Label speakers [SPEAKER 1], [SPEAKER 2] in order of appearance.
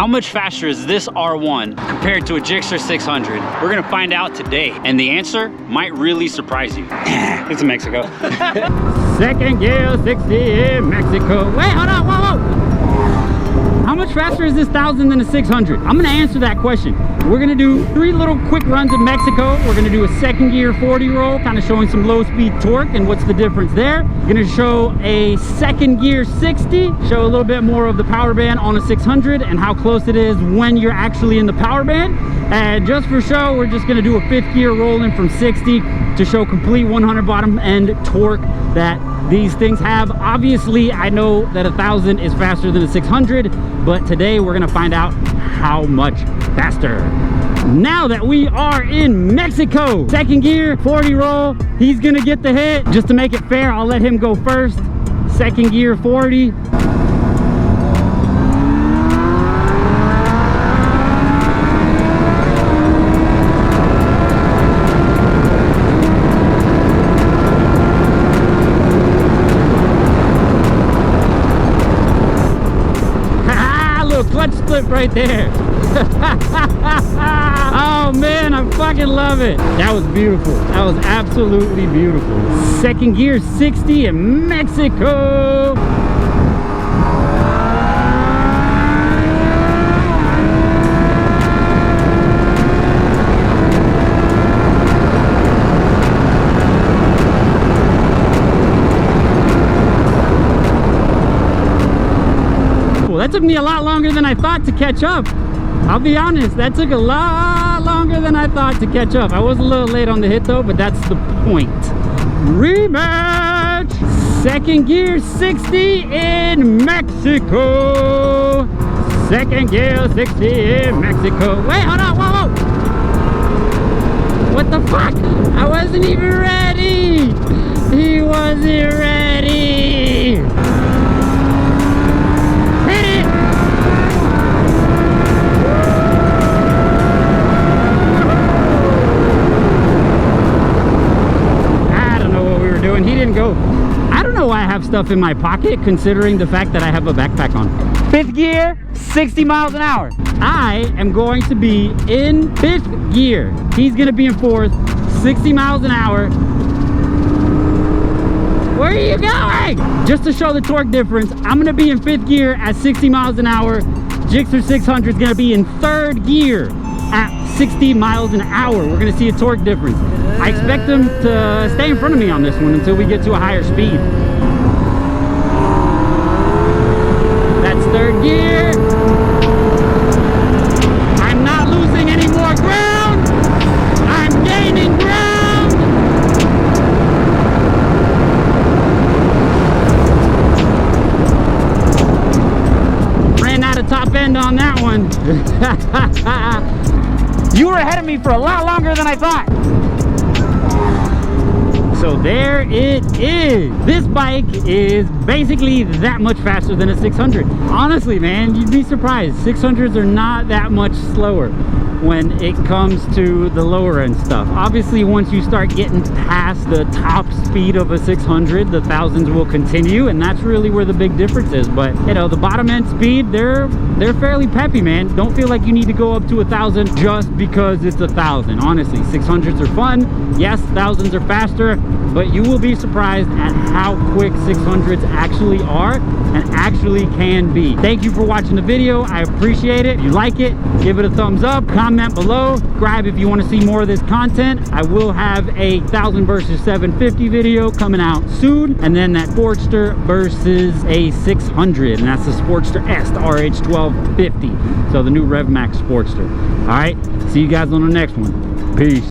[SPEAKER 1] much faster is this R1 compared to a GSXR 600? We're gonna find out today, and the answer might really surprise you. It's in Mexico. Second gear 60 in Mexico. Wait, hold on, whoa, whoa. How much faster is this 1000 than a 600? I'm gonna answer that question. We're gonna do 3 little quick runs in Mexico. We're gonna do a second gear 40 roll, kind of showing some low speed torque and what's the difference there. We're gonna show a second gear 60, show a little bit more of the power band on a 600 and how close it is when you're actually in the power band. And just for show, we're just gonna do a 5th gear rolling from 60 to show complete 100 bottom end torque that these things have. Obviously, I know that 1000 is faster than a 600, but today we're gonna find out how much faster. Now that we are in Mexico, second gear 40 roll, he's gonna get the hit. Just to make it fair, I'll let him go first. Second gear 40. Clutch split right there. Oh man, I fucking love it. That was beautiful. That was absolutely beautiful. Second gear 60 in Mexico. That took me a lot longer than I thought to catch up. I'll be honest, that took a lot longer than I thought to catch up. I was a little late on the hit though, but that's the point. Rematch! Second gear 60 in Mexico. Second gear 60 in Mexico. Wait, hold on, whoa, whoa. What the fuck? I wasn't even ready. He wasn't ready. He didn't go. I don't know why I have stuff in my pocket considering the fact that I have a backpack on. 5th gear, 60 miles an hour. I am going to be in 5th gear. He's gonna be in 4th, 60 miles an hour. Where are you going? Just to show the torque difference, I'm gonna be in 5th gear at 60 miles an hour. GSXR 600 is gonna be in 3rd gear at 60 miles an hour. We're gonna see a torque difference. I expect them to stay in front of me on this one until we get to a higher speed. That's 3rd gear. I'm not losing any more ground. I'm gaining ground. Ran out of top end on that one. You were ahead of me for a lot longer than I thought. So there it is. This bike is basically that much faster than a 600. Honestly, man, you'd be surprised. 600s are not that much slower when it comes to the lower end stuff. Obviously, once you start getting past the top speed of a 600, the 1000s will continue, and that's really where the big difference is. But you know, the bottom end speed, they're fairly peppy, man. Don't feel like you need to go up to 1000 just because it's 1000. Honestly, 600s are fun. Yes, 1000s are faster, but you will be surprised at how quick 600s actually are and actually can be. Thank you for watching the video. I appreciate it. If you like it, give it a thumbs up, comment below, subscribe if you want to see more of this content. I will have a 1000 versus 750 video coming out soon, and then that Sportster versus a 600, and that's the Sportster S, the RH1250. So the new RevMax Sportster. All right, see you guys on the next one. Peace.